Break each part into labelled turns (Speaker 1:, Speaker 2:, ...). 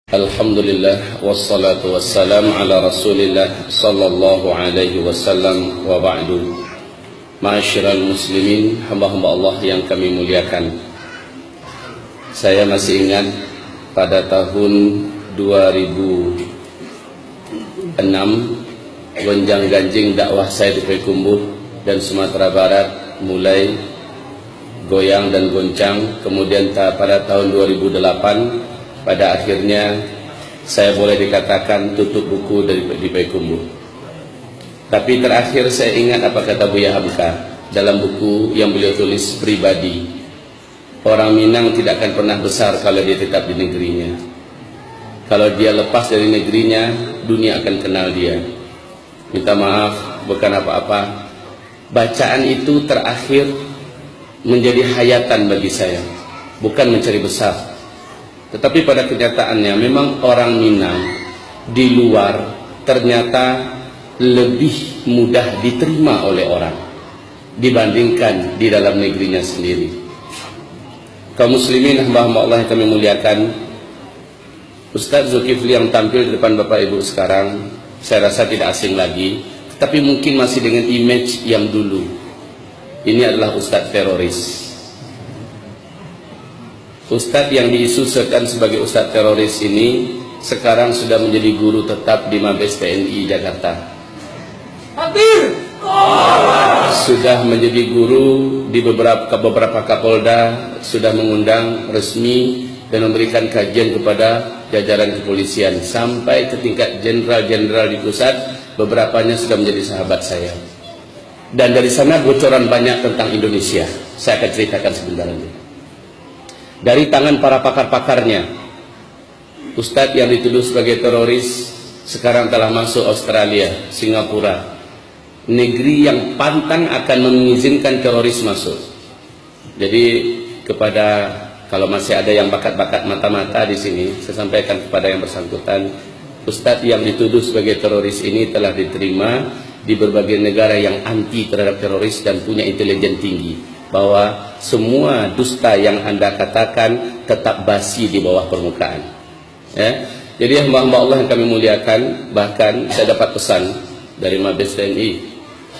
Speaker 1: Alhamdulillah wassalatu wassalam ala rasulillah sallallahu alaihi wasallam wa ba'du. Ma'asyiral muslimin, hamba-hamba Allah yang kami muliakan, saya masih ingat pada tahun 2006 gonjang-ganjing dakwah saya di Payakumbuh dan Sumatera Barat mulai goyang dan goncang. Kemudian pada tahun 2008 pada akhirnya saya boleh dikatakan tutup buku di Payakumbuh. Tapi terakhir saya ingat apa kata Buya Hamka dalam buku yang beliau tulis pribadi. Orang Minang tidak akan pernah besar kalau dia tetap di negerinya. Kalau dia lepas dari negerinya, dunia akan kenal dia. Minta maaf, bukan apa-apa. Bacaan itu terakhir menjadi hayatan bagi saya, bukan mencari besar. Tetapi pada kenyataannya memang orang Minang di luar ternyata lebih mudah diterima oleh orang dibandingkan di dalam negerinya sendiri. Kaum muslimin, hamba-hamba Allah yang kami muliakan, Ustaz Zulkifli yang tampil di depan Bapak Ibu sekarang saya rasa tidak asing lagi, tapi mungkin masih dengan image yang dulu. Ini adalah Ustaz teroris. Ustadz yang diisukan sebagai Ustadz teroris ini sekarang sudah menjadi guru tetap di Mabes TNI Jakarta. Hadir. Sudah menjadi guru di beberapa Kapolda, sudah mengundang resmi dan memberikan kajian kepada jajaran kepolisian sampai ke tingkat jenderal-jenderal di pusat. Beberapanya sudah menjadi sahabat saya. Dan dari sana bocoran banyak tentang Indonesia. Saya akan ceritakan sebentar lagi. Dari tangan para pakar-pakarnya, Ustadz yang dituduh sebagai teroris sekarang telah masuk Australia, Singapura, negeri yang pantang akan mengizinkan teroris masuk. Jadi kalau masih ada yang bakat-bakat mata-mata di sini, saya sampaikan kepada yang bersangkutan, Ustadz yang dituduh sebagai teroris ini telah diterima di berbagai negara yang anti terhadap teroris dan punya intelijen tinggi, bahwa semua dusta yang Anda katakan tetap basi di bawah permukaan. Ya. Jadi hamba-hamba Allah yang kami muliakan, bahkan saya dapat pesan dari Mabes TNI,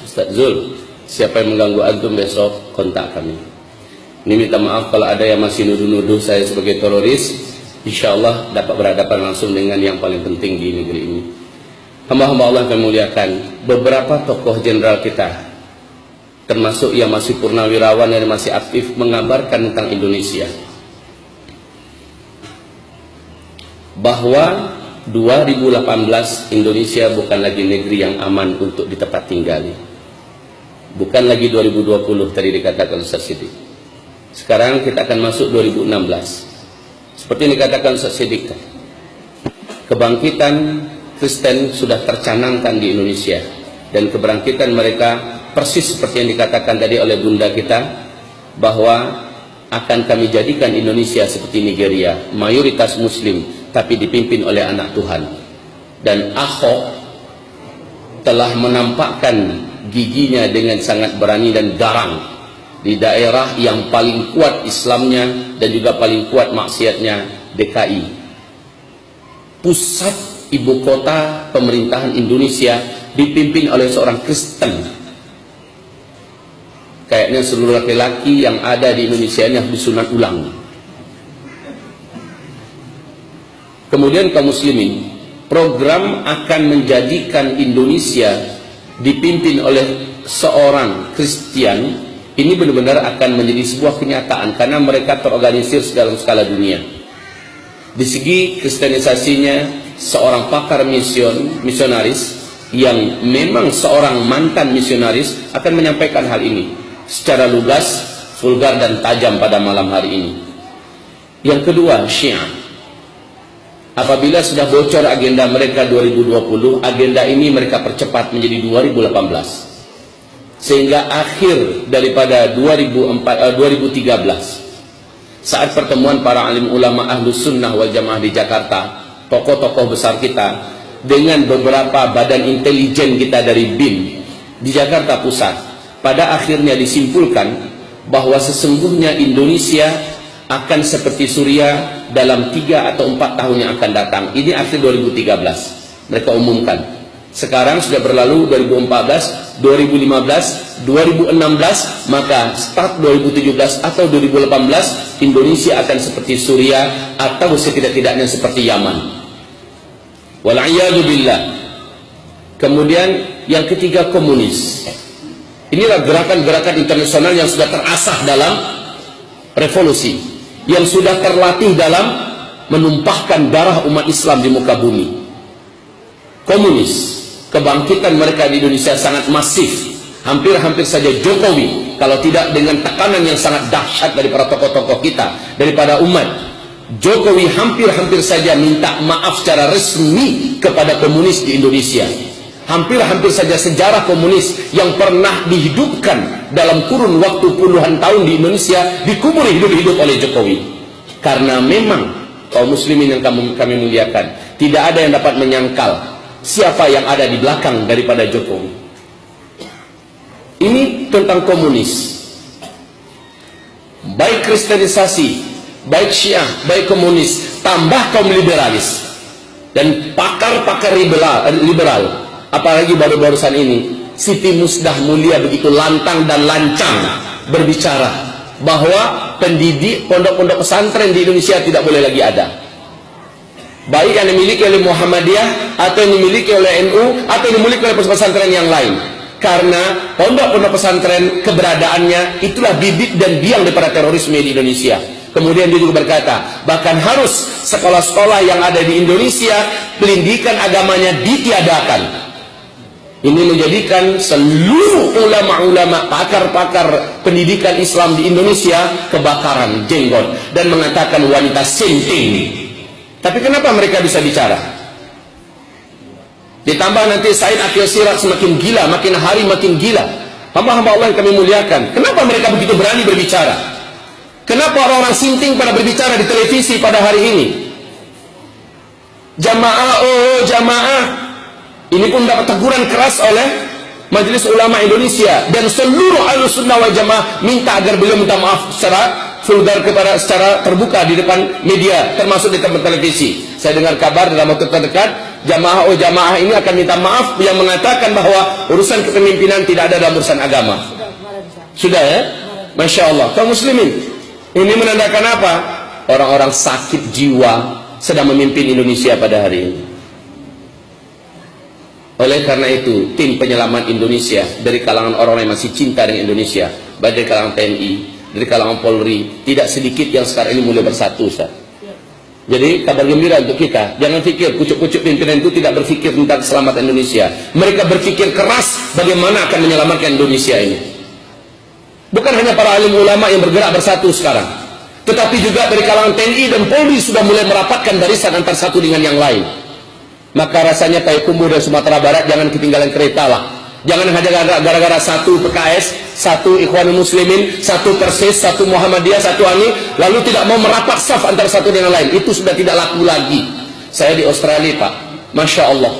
Speaker 1: Ustaz Zul, siapa yang mengganggu antum besok kontak kami. Ini minta maaf kalau ada yang masih nuduh-nuduh saya sebagai teroris. Insya Allah dapat berhadapan langsung dengan yang paling penting di negeri ini. Hamba-hamba Allah yang kami muliakan, beberapa tokoh jenderal kita, termasuk yang masih purnawirawan yang masih aktif, mengabarkan tentang Indonesia bahwa 2018 Indonesia bukan lagi negeri yang aman untuk ditempat tinggali. Bukan lagi 2020 tadi dikatakan Ustaz Siddiq. Sekarang kita akan masuk 2016. Seperti yang dikatakan Ustaz Siddiq, kebangkitan Kristen sudah tercanangkan di Indonesia, dan kebangkitan mereka persis seperti yang dikatakan tadi oleh bunda kita, bahwa akan kami jadikan Indonesia seperti Nigeria, mayoritas muslim tapi dipimpin oleh anak Tuhan. Dan Ahok telah menampakkan giginya dengan sangat berani dan garang di daerah yang paling kuat Islamnya dan juga paling kuat maksiatnya, DKI, pusat ibu kota pemerintahan Indonesia, dipimpin oleh seorang Kristen. Kayaknya seluruh laki-laki yang ada di Indonesia ini harus disunat ulang. Kemudian kaum muslimin, program akan menjadikan Indonesia dipimpin oleh seorang Kristen ini benar-benar akan menjadi sebuah kenyataan, karena mereka terorganisir dalam skala dunia. Di segi kristenisasinya, seorang pakar misionaris yang memang seorang mantan misionaris akan menyampaikan hal ini secara lugas, vulgar dan tajam pada malam hari ini. Yang kedua, Syiah. Apabila sudah bocor agenda mereka 2020, agenda ini mereka percepat menjadi 2018. Sehingga akhir daripada 2013, saat pertemuan para alim ulama Ahlus Sunnah wal Jamaah di Jakarta, tokoh-tokoh besar kita dengan beberapa badan intelijen kita dari BIN di Jakarta Pusat, pada akhirnya disimpulkan bahwa sesungguhnya Indonesia akan seperti Suriah dalam 3 atau 4 tahun yang akan datang. Ini akhir 2013 mereka umumkan. Sekarang sudah berlalu 2014, 2015, 2016, maka start 2017 atau 2018 Indonesia akan seperti Suriah atau setidak-tidaknya seperti Yaman. Wal'iyadu billah. Kemudian yang ketiga, komunis. Inilah gerakan-gerakan internasional yang sudah terasah dalam revolusi, yang sudah terlatih dalam menumpahkan darah umat Islam di muka bumi. Komunis, kebangkitan mereka di Indonesia sangat masif. Hampir-hampir saja Jokowi, kalau tidak dengan tekanan yang sangat dahsyat dari para tokoh-tokoh kita, daripada umat, Jokowi hampir-hampir saja minta maaf secara resmi kepada komunis di Indonesia. Hampir-hampir saja sejarah komunis yang pernah dihidupkan dalam kurun waktu puluhan tahun di Indonesia dikubur hidup-hidup oleh Jokowi. Karena memang kaum muslimin yang kami muliakan, tidak ada yang dapat menyangkal siapa yang ada di belakang daripada Jokowi. Ini tentang komunis. Baik kristenisasi, baik Syiah, baik komunis, tambah kaum liberalis dan pakar-pakar liberal. Apalagi baru-barusan ini Siti Musdah Mulia begitu lantang dan lancang berbicara bahwa pendidik pondok-pondok pesantren di Indonesia tidak boleh lagi ada, baik yang dimiliki oleh Muhammadiyah atau yang dimiliki oleh NU atau yang dimiliki oleh pesantren yang lain, karena pondok-pondok pesantren keberadaannya itulah bibit dan biang daripada terorisme di Indonesia. Kemudian dia juga berkata, bahkan harus sekolah-sekolah yang ada di Indonesia pendidikan agamanya ditiadakan. Ini menjadikan seluruh ulama-ulama, pakar-pakar pendidikan Islam di Indonesia kebakaran jenggot dan mengatakan wanita sinting. Tapi kenapa mereka bisa bicara? Ditambah nanti Said Akhil Siraj semakin gila, makin hari makin gila. Hamba-hamba Allah yang kami muliakan, kenapa mereka begitu berani berbicara? Kenapa orang-orang sinting pada berbicara di televisi pada hari ini? Jamaah, oh jamaah. Ini pun dapat teguran keras oleh Majelis Ulama Indonesia, dan seluruh Ahlussunnah wal Jamaah minta agar beliau minta maaf secara vulgar secara terbuka di depan media, termasuk di tempat televisi. Saya dengar kabar dalam waktu terdekat jamaah jamaah ini akan minta maaf yang mengatakan bahwa urusan kepemimpinan tidak ada dalam urusan agama. Sudah ya? Masya Allah. Kaum muslimin, ini menandakan apa? Orang-orang sakit jiwa sedang memimpin Indonesia pada hari ini. Oleh karena itu, tim penyelamat Indonesia dari kalangan orang yang masih cinta dengan Indonesia, baik dari kalangan TNI, dari kalangan Polri, tidak sedikit yang sekarang ini mulai bersatu, Ustaz. Jadi kabar gembira untuk kita. Jangan pikir kucuk-kucuk pimpinan itu tidak berpikir tentang keselamatan Indonesia. Mereka berpikir keras bagaimana akan menyelamatkan Indonesia ini. Bukan hanya para alim ulama yang bergerak bersatu sekarang, tetapi juga dari kalangan TNI dan Polri sudah mulai merapatkan barisan antara satu dengan yang lain. Maka rasanya Payakumbuh dan Sumatera Barat jangan ketinggalan kereta lah. Jangan hanya gara-gara satu PKS, satu Ikhwanul Muslimin, satu Persis, satu Muhammadiyah, satu ANI, lalu tidak mau merapat saf antara satu dengan lain. Itu sudah tidak laku lagi. Saya di Australia, Pak, Masya Allah,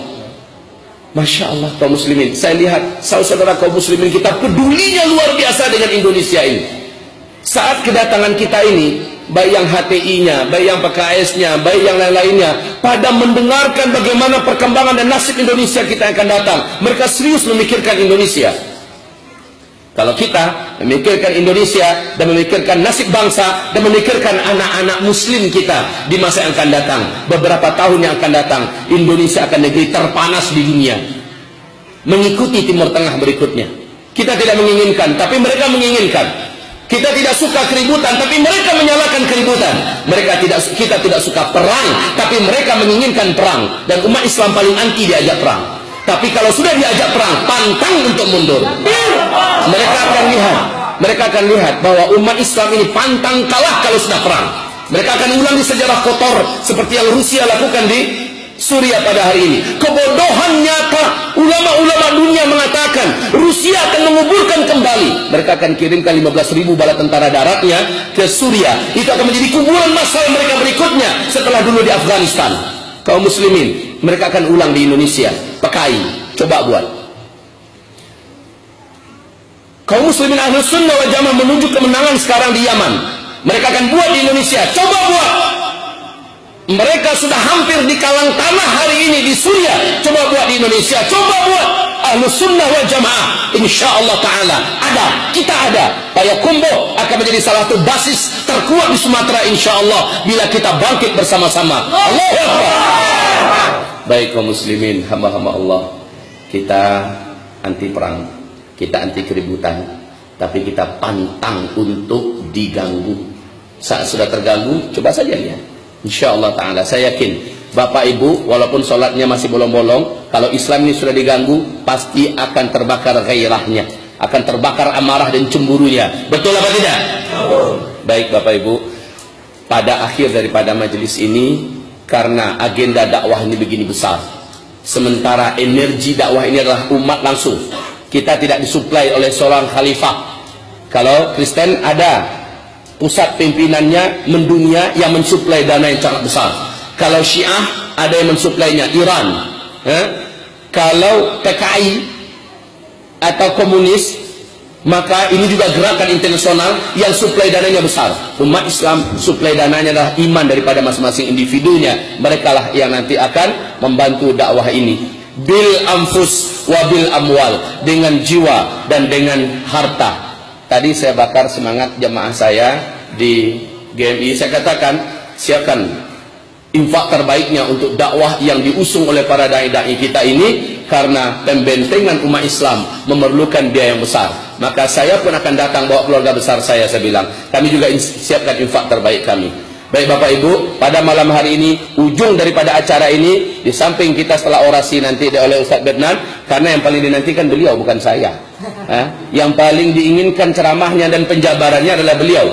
Speaker 1: Masya Allah, kaum muslimin. Saya lihat saudara kaum muslimin kita pedulinya luar biasa dengan Indonesia ini. Saat kedatangan kita ini, baik yang HTI-nya, baik yang PKS-nya, baik yang lain-lainnya, pada mendengarkan bagaimana perkembangan dan nasib Indonesia kita akan datang, mereka serius memikirkan Indonesia. Kalau kita memikirkan Indonesia dan memikirkan nasib bangsa dan memikirkan anak-anak muslim kita di masa yang akan datang, beberapa tahun yang akan datang, Indonesia akan negeri terpanas di dunia, mengikuti Timur Tengah berikutnya. Kita tidak menginginkan, tapi mereka menginginkan. Kita tidak suka keributan, tapi mereka menyalakan keributan. Kita tidak suka perang, tapi mereka menginginkan perang. Dan umat Islam paling anti diajak perang. Tapi kalau sudah diajak perang, pantang untuk mundur. Mereka akan lihat bahwa umat Islam ini pantang kalah kalau sudah perang. Mereka akan ulangi sejarah kotor seperti yang Rusia lakukan di Suriah pada hari ini. Kebodohan nyata. Ulama-ulama dunia mengatakan Rusia akan menguburkan kembali. Mereka akan kirimkan 15.000 bala tentara daratnya ke Suriah. Itu akan menjadi kuburan massal mereka berikutnya setelah dulu di Afghanistan. Kaum muslimin, mereka akan ulang di Indonesia. PKI, coba buat. Kaum muslimin Ahlus Sunnah wal Jamaah menuju kemenangan sekarang di Yaman. Mereka akan buat di Indonesia. Coba buat. Mereka sudah hampir di kalang tanah hari ini di Suriah. Coba buat di Indonesia. Coba buat. Ahlus Sunnah wal Jamaah. InsyaAllah ta'ala. Ada. Kita ada. Payakumbuh akan menjadi salah satu basis terkuat di Sumatera insyaAllah. Bila kita bangkit bersama-sama. Allahu Akbar. Baik kaum muslimin, hamba-hamba Allah. Kita anti perang. Kita anti keributan. Tapi kita pantang untuk diganggu. Saat sudah terganggu, coba saja lihat. InsyaAllah ta'ala, saya yakin Bapak Ibu, walaupun sholatnya masih bolong-bolong, kalau Islam ini sudah diganggu, pasti akan terbakar gairahnya, akan terbakar amarah dan cemburunya. Betul apa tidak? Baik Bapak Ibu, pada akhir daripada majelis ini, karena agenda dakwah ini begini besar, sementara energi dakwah ini adalah umat langsung, kita tidak disuplai oleh seorang khalifah. Kalau Kristen ada pusat pimpinannya mendunia yang mensuplai dana yang sangat besar. Kalau Syiah ada yang mensuplainya, Iran. Kalau PKI atau komunis, maka ini juga gerakan internasional yang suplai dananya besar. Umat Islam suplai dananya adalah iman daripada masing-masing individunya. Mereka lah yang nanti akan membantu dakwah ini. Bil anfus wa bil amwal, dengan jiwa dan dengan harta. Tadi saya bakar semangat jamaah saya di GMI. Saya katakan, siapkan infak terbaiknya untuk dakwah yang diusung oleh para dai-dai kita ini, karena pembentengan umat Islam memerlukan biaya yang besar. Maka saya pun akan datang bawa keluarga besar saya bilang, kami juga siapkan infak terbaik kami. Baik Bapak Ibu, pada malam hari ini, ujung daripada acara ini, di samping kita setelah orasi nanti oleh Ustaz Bednan, karena yang paling dinantikan beliau, bukan saya. Yang paling diinginkan ceramahnya dan penjabarannya adalah beliau.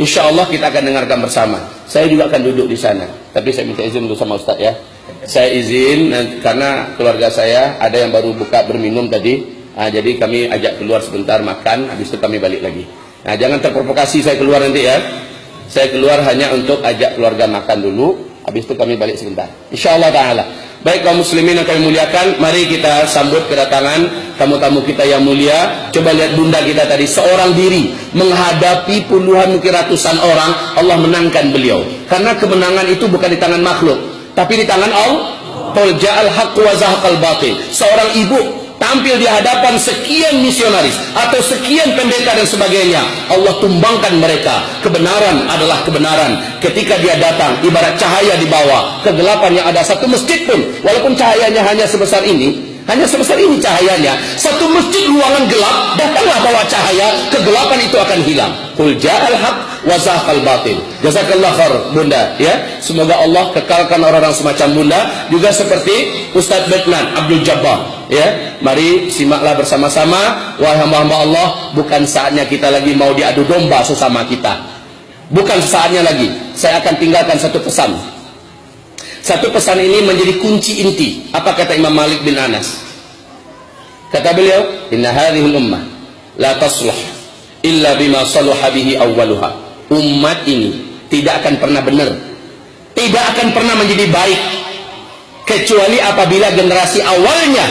Speaker 1: Insya Allah kita akan dengarkan bersama. Saya juga akan duduk di sana. Tapi saya minta izin dulu sama Ustaz ya. Saya izin karena keluarga saya ada yang baru buka berminum tadi. Jadi kami ajak keluar sebentar makan, habis itu kami balik lagi. Jangan terprovokasi saya keluar nanti ya. Saya keluar hanya untuk ajak keluarga makan dulu, habis itu kami balik sebentar. InsyaAllah ta'ala. Baik kaum muslimin yang kami muliakan, mari kita sambut kedatangan tamu-tamu kita yang mulia. Coba lihat bunda kita tadi, seorang diri menghadapi puluhan mungkin ratusan orang, Allah menangkan beliau. Karena kemenangan itu bukan di tangan makhluk, tapi di tangan Allah. Qul ja'al haqq wa zahaqal batil. Seorang ibu tampil di hadapan sekian misionaris atau sekian pendeta dan sebagainya, Allah tumbangkan mereka. Kebenaran adalah kebenaran. Ketika dia datang, ibarat cahaya di bawah kegelapan yang ada. Satu masjid pun, walaupun cahayanya hanya sebesar ini cahayanya, satu masjid ruangan gelap, datanglah bawa cahaya, kegelapan itu akan hilang. Qul ja'al haq wa zahaqal batil. Jazakallah khair bunda ya. Semoga Allah kekalkan orang-orang semacam bunda, juga seperti Ustaz Bednan Abdul Jabbar ya. Mari simaklah bersama-sama. Wahai hamba-hamba Allah, bukan saatnya kita lagi mau diadu domba sesama kita. Bukan saatnya lagi. Saya akan tinggalkan satu pesan. Satu pesan ini menjadi kunci inti. Apa kata Imam Malik bin Anas? Kata beliau, inna hadhil ummah la tasluh illa bima saluha bihi awwaluha. Umat ini tidak akan pernah benar, tidak akan pernah menjadi baik, kecuali apabila generasi awalnya,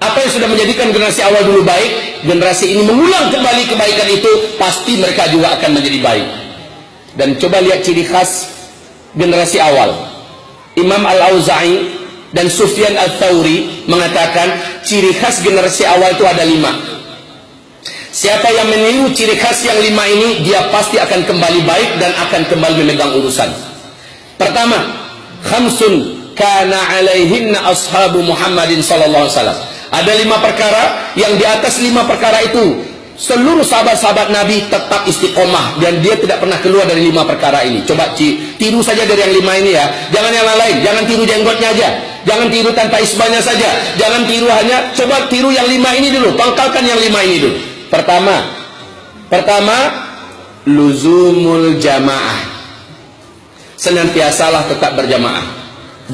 Speaker 1: apa yang sudah menjadikan generasi awal dulu baik, generasi ini mengulang kembali kebaikan itu, pasti mereka juga akan menjadi baik. Dan coba lihat ciri khas generasi awal. Imam Al-Auza'i dan Sufyan Al-Thawri mengatakan ciri khas generasi awal itu ada 5. Siapa yang meniru ciri khas yang 5 ini, dia pasti akan kembali baik dan akan kembali memegang urusan. Pertama, khamsun kana alaihinna ashabu Muhammadin sallallahu alaihi wasallam. Ada 5 perkara yang di atas 5 perkara itu seluruh sahabat-sahabat Nabi tetap istiqomah, dan dia tidak pernah keluar dari 5 perkara ini. Coba tiru saja dari yang 5 ini ya. Jangan yang lain, jangan tiru jenggotnya aja, jangan tiru tanpa isbahnya saja, jangan tiru hanya, coba tiru yang 5 ini dulu, pangkalkan yang 5 ini dulu. Pertama, luzumul jamaah. Senantiasalah tetap berjamaah.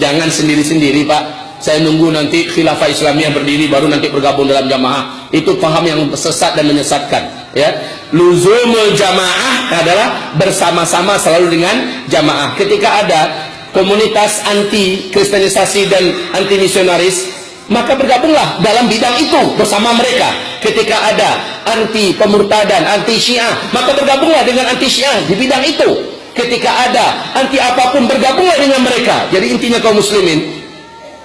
Speaker 1: Jangan sendiri-sendiri Pak. Saya nunggu nanti khilafah Islamiyah berdiri baru nanti bergabung dalam jamaah. Itu paham yang sesat dan menyesatkan ya. Luzumul jamaah adalah bersama-sama selalu dengan jamaah. Ketika ada komunitas anti kristenisasi dan anti misionaris, maka bergabunglah dalam bidang itu bersama mereka. Ketika ada anti pemurtadan, anti Syiah, maka bergabunglah dengan anti Syiah di bidang itu. Ketika ada anti apapun, bergabunglah dengan mereka. Jadi intinya kaum muslimin,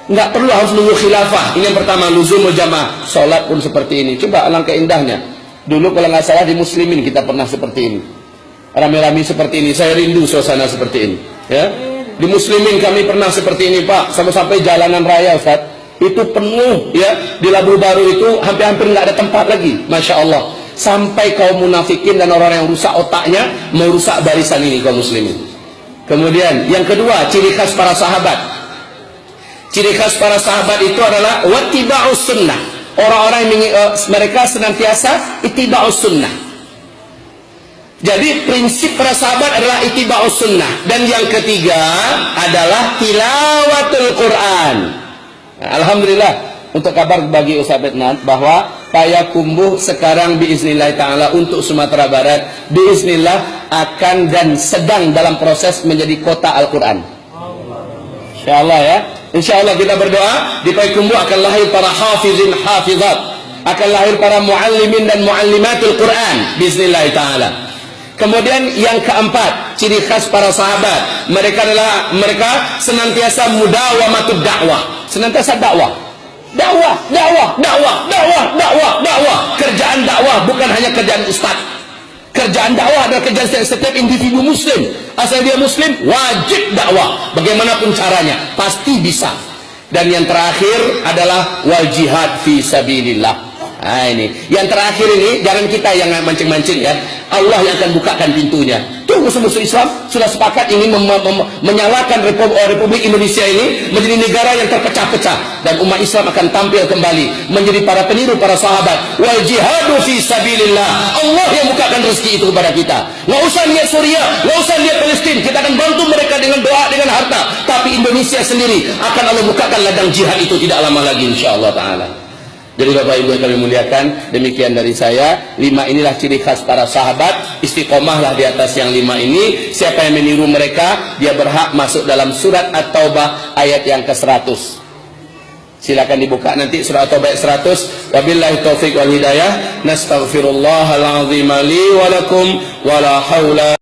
Speaker 1: nggak perlu harus nunggu khilafah. Ini yang pertama, luzumul jamaah. Sholat pun seperti ini. Coba alangkah indahnya. Dulu kalau nggak salah di muslimin kita pernah seperti ini. Rame-rame seperti ini. Saya rindu suasana seperti ini. Ya, di muslimin kami pernah seperti ini, Pak. Sampai jalanan raya, Ustaz, itu penuh, ya. Di Labu Baru itu hampir-hampir nggak ada tempat lagi. Masya Allah. Sampai kaum munafikin dan orang yang rusak otaknya merusak barisan ini kaum muslimin. Kemudian yang kedua, ciri khas para sahabat. Ciri khas para sahabat itu adalah wattiba'us sunnah. Orang-orang yang mereka senantiasa ittiba'us sunnah. Jadi prinsip para sahabat adalah ittiba'us sunnah. Dan yang ketiga adalah tilawatul Quran. Nah, alhamdulillah, untuk kabar bagi Ustaz Adnan bahwa Payakumbuh sekarang biiznillah ta'ala untuk Sumatera Barat biiznillah akan dan sedang dalam proses menjadi kota Al-Quran. InsyaAllah ya. InsyaAllah kita berdoa di Payakumbuh akan lahir para hafizin hafizat, akan lahir para muallimin dan muallimatul Quran biiznillah ta'ala. Kemudian yang keempat, ciri khas para sahabat, mereka senantiasa mudawamatud dakwah, senantiasa dakwah. Dakwah. Kerjaan dakwah bukan hanya kerjaan ustaz. Kerjaan dakwah adalah kerjaan setiap individu muslim. Asal dia muslim, wajib dakwah. Bagaimanapun caranya, pasti bisa. Dan yang terakhir adalah wal jihad fi sabilillah. Nah ini, yang terakhir ini jangan kita yang mancing-mancing ya. Allah yang akan bukakan pintunya. Tuh musuh-musuh Islam sudah sepakat ingin menyalakan Republik Indonesia ini menjadi negara yang terpecah-pecah, dan umat Islam akan tampil kembali menjadi para peniru para sahabat. Wal jihadu fi sabilillah. Allah yang bukakan rezeki itu kepada kita. Nggak usah lihat Suriah, nggak usah lihat Palestina. Kita akan bantu mereka dengan doa, dengan harta. Tapi Indonesia sendiri akan Allah bukakan ladang jihad itu tidak lama lagi insyaallah taala. Jadi Bapak Ibu yang kami muliakan, demikian dari saya. 5 inilah ciri khas para sahabat. Istiqomahlah di atas yang 5 ini. Siapa yang meniru mereka, dia berhak masuk dalam surat At-Taubah ayat yang ke-100. Silakan dibuka nanti surat At-Taubah ayat 100. Wabillahi taufiq wal hidayah. Nastaghfirullahal azim li wa lakum wa la haula